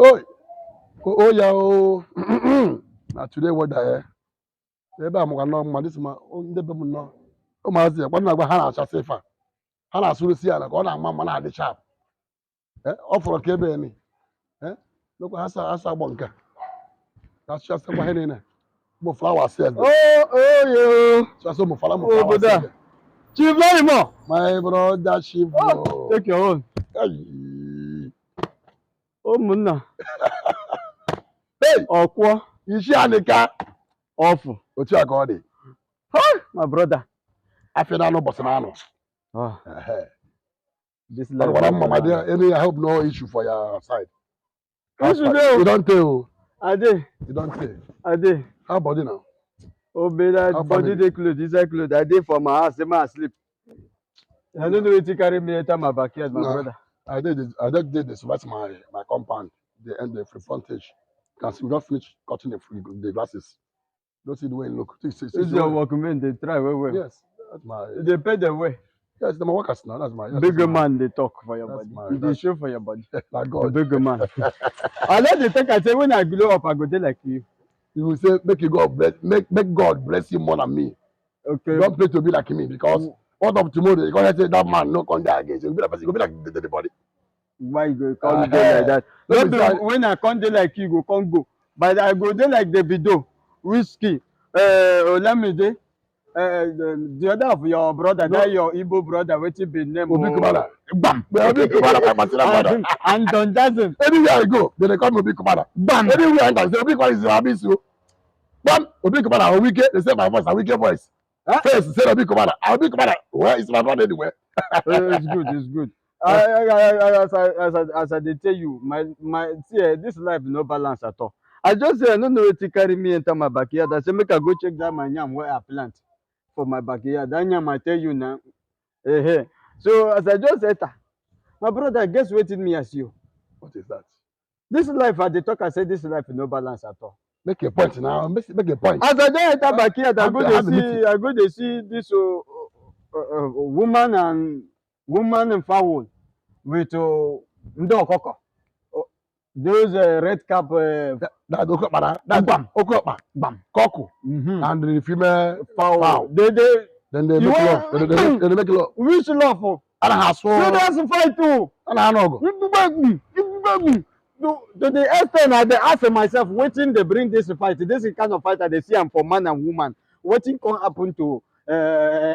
Oh, oh, yeah, oh. Now today what I ebe a mụkwa nnọọ mma dịsị ma ndị be m nnọọ ụmụazị ekwe na-agwa ha na-achasị ife a ha na-asụrụsi ala ka ọ na-ama mma na-adị sharp ọ fọrọ ka ebe ni lekwa ha sa agbọ nke ka chasịkwa ihe niile ụmụ flawa si ebe chasị ụmụ flawa si ebe Chief Larimo. my brother Chief Take your own. Munna. Hey, Okwo. isi anịka Awful. otu a ka ọ dị My brother. afịa na anụ ụbọchị na anụ This But what I'm, my dear, any I hope no issue for your side. You don't tell. Ade. You don't tell. Ade. How about you now? Oh, better body dey clothes, inside clothes. I dey for my house, say my sleep. I don't know wetin carry me enter my backyard, my brother. I did this. That's my compound. The end the free frontage. Because we don't finish cutting the glasses. Don't see the way it look. This is your workmen. They try well. Yes, that's my. They pay them well. Yes, they're my workers now. That's my. Bigger man, they talk for your body. They show for your body. Like God. Bigger man. I let the think. I say when I grow up, I go there like you. You will say, make God bless, make God bless you more than me. Okay. Don't play to be like me because what of tomorrow you're gonna say that man no come there again. So you be like person, you be like the body. Why you go come there like that? Not when I come there like you go come go. But I go there like the Davido, Whiskey, Olamide, the other of your brother, that your Igbo brother, which be name Obi Kubana. Bam. Obi Kubana, my brother. And Don Jazzy. Anywhere I go, they call me Obi Kubana. Bam. Anywhere I enter, say Obi Kubana is your abisu. Bam. Obi Kubana, a wicked. They say my voice, a wicked voice. First, say Obi Kubana. Obi Kubana. Where is my brother anywhere? It's good. It's good. As I tell you, my see, this life no balance at all. I just say I don't know where to carry me enter my backyard. I say make I go check that my yam where I plant for my backyard. That yam I tell you now. Hey. So as I just enter, my brother, guess what me as you. What is that? This life at the talk, I say this life no balance at all. Make a point now. Make a point. As I just enter backyard, I go to see this woman and fowl with Ndokoko. Those red cap that Okokpa, that Okokpa, bam, Koku, and the female fowl. Then they make love. They make love. Which love? And I so that's a fight too. And I know. You beg me. To the extent I ask myself, waiting they bring this fight. This is kind of fight that they see I'm for man and woman. What can happen to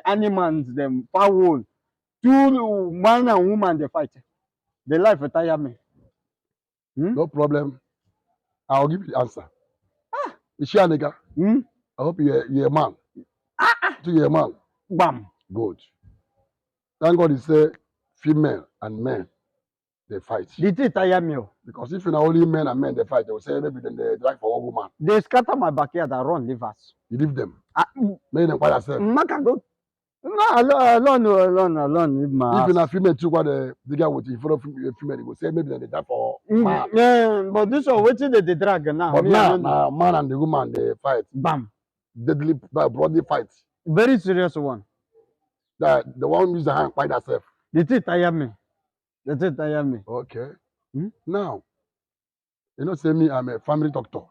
animals, them fowl? Two man and woman they fight. The life tire me. No problem. I'll give you the answer. Is she a nigga? I hope you're a man. You're a man. Bam. Good. Thank God he say female and men they fight. Did it tire me? Because if you know only men and men they fight, they will say maybe then they drag for one woman. They scatter my backyard and run leave us. You leave them. Make them quiet yourself. Can go. No, alone. If you're not female too, what the guy with in front of female, they will say maybe then they drag for man. Yeah, but this one waiting they drag now. But now man and the woman they fight. Bam. Deadly, bloody fight. Very serious one. The one use the hand fight herself. Did it tire me? Okay. Now, you know, say me, I'm a family doctor.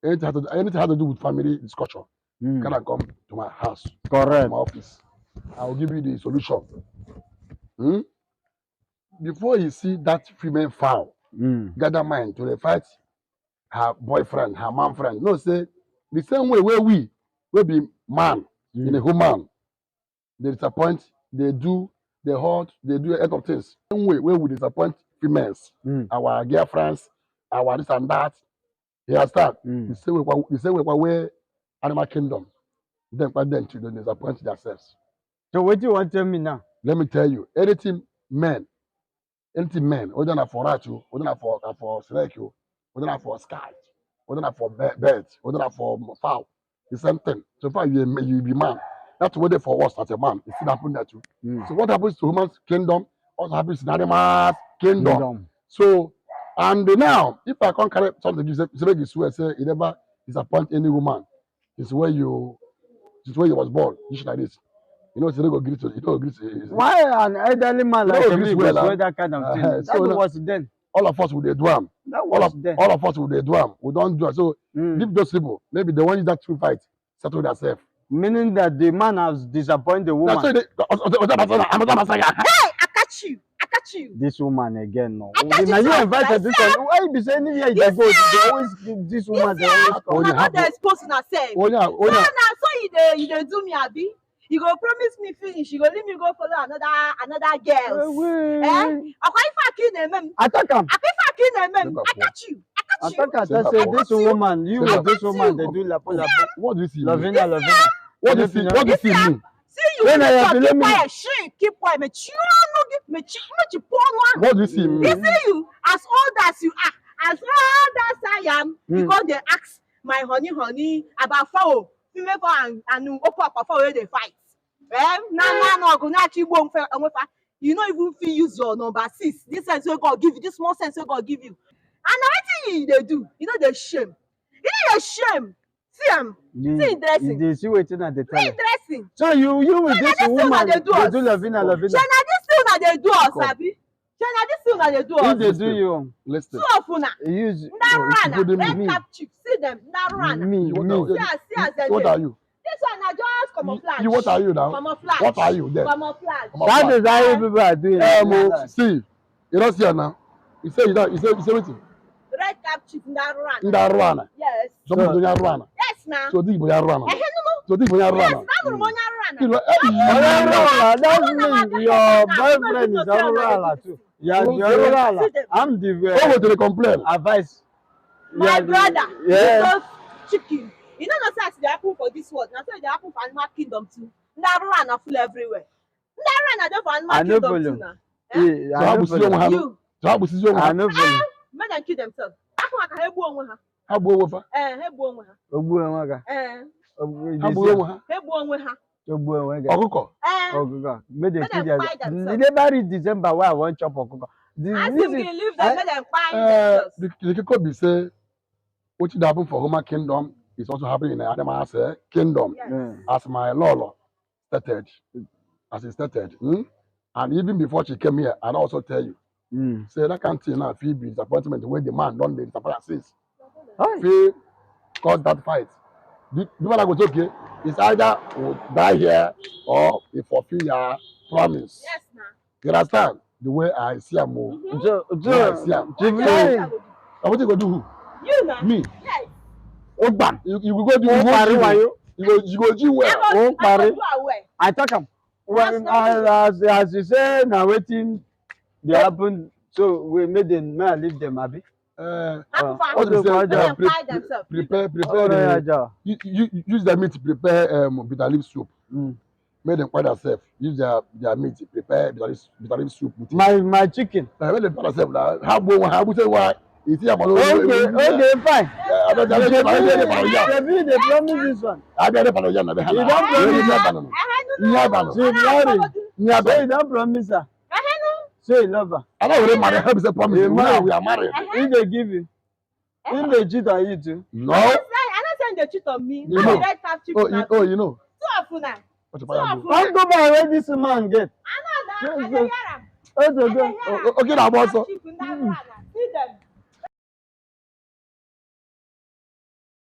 Anything has to do with family discussion. Can I come to my house? Correct. To my office. I will give you the solution. Before you see that female fowl gather mind to fight her boyfriend, her man friend. No, say the same way where we will be man in a woman. They disappoint, they do, they hurt, they do a lot of things. Same way where we disappoint females, our girlfriends, our this and that. You understand? The same way where animal kingdom. Then children disappoint themselves. So what do you want to tell me now? Let me tell you, anything men, whether not for Rachu, whether not for snake, whether not for sky, whether not for birds, whether not for fowl, the same thing. So far you be man. That's what they for us as a man. It still happen that too. So what happens to human kingdom also happens in animal kingdom. So and now if I can't carry something, you say you never disappoint any woman. It's where you was born. You should like this. You know, it's not greet. You know, greet. Why an elderly man like me will swear that kind of thing? That was then. all of us will do am. That All was of there. us will do am. We don't do am. So leave those people. Maybe they want that to fight, settle themselves. Meaning that the man has disappointed the woman. That's why another Messiah. Hey, I catch you. I catch you. This woman again, no. I can't Now you just invited this one. Why you be saying anywhere you go? They always give this woman. They always Oh, Una you not have dey expose una sef. Oh yeah, So na you dey do me abi? You go promise me finish, you go leave me go follow another girls. Akwa ife aki na-eme m. Attack him. Akwa ife aki na-eme m. I catch you. I catch you. Attack her. Say this woman, you with this woman, they do lapo lapo. What do you see? Lavina. What do you see? What do you see me? See you When I talk, have keep let me- quiet, keep quiet. Me chi pono. What do you see me? You see you, as old as you are, as old as I am, because they ask my honey about fowl, female fowl and open up fowl where they fight. No, go not keep one fair. You don't even feel use your number 6. This sense we God give you, this small sense we God give you. And everything they do, you know they shame. You know they shame. See them. See dressing. They see waiting at the See time. dressing. So you with this this woman, woman, they they do do us. Lavina. Shana, this thing that they do us, Abi. Shana, this thing that they do If us. they do you, Listen. Two of una. use good Red me. cap chief. See them. Narana. me. See as they What dey. are you? This one na just camouflage. You what are you now? Camouflage. What are you then? Camouflage. That is how people are doing. See, you don't see her now. You say what? Red cap chief Narana. Ndarwana. Yes. So people don't run. Yes na. So this boy run. No. So this boy Yes, run. na no mo You Narana. know, That means your boyfriend is Aurora too. Yeah, the Aurora. I'm the Who will complain? advice. My brother. Yeah. Because chicken. You know not say as dey happen for this world. Na so dey happen for animal kingdom too. Narana full everywhere. Narana dey for I animal know kingdom follow. too na. Yeah, So how we see you have? You. So how we see you I have? know follow. Make them kill themselves. Afọ maka ha egbu onwe ha. How go over? Ha egbu onwe ha. Ogbu enwega. How go over? Ha egbu onwe ha. Ogbu enwega. Okuko. Ogogo. Make them Make kill them their. fight themselves. They never reach December why I want chop ogogo. Ask him to leave them, make them find themselves. The Kiko be say, what should happen for Homa Kingdom is also happening in the Adamase Kingdom. Yes. As my Lolo started, as it started. And even before she came here, I'd also tell you, say that can't see now, feel be disappointment the way the man done the disappointment since. Feel cause that fight. The people that go okay, it's either will die here or we fulfill your promise. Yes, na. You understand? The way I see a move. So, Yes. What you go do? Who? You na. Me. Yes. Ogban. You will go do Oh, pari wayo. you go do well. I go pari. do aware. I talk am. Well, as you say, now waiting, they happen. So we made them, may I leave them, Abi? Happen for what do you say? Make them find themselves. Prepare Oh, the, use their meat to prepare bitter leaf soup. Make them quiet themselves. Use their meat to prepare bitter leaf soup. With it. My chicken. Make them quiet themselves now. How say why? You see, I'm Okay, fine. I don't know. They promise this one. I don't know. So you don't promise her. So you love her. I don't really marry her. Say promise. We are married. If they give you, if they cheat on you too. No. I'm not saying they cheat on me. You No, know. red cap chief. You know. Two of una. What you Two of do? una. Come go by where this man get. I know that. I dey hear am. Oh, I dey hear am. Okay, now, boss. Chief Ndara na.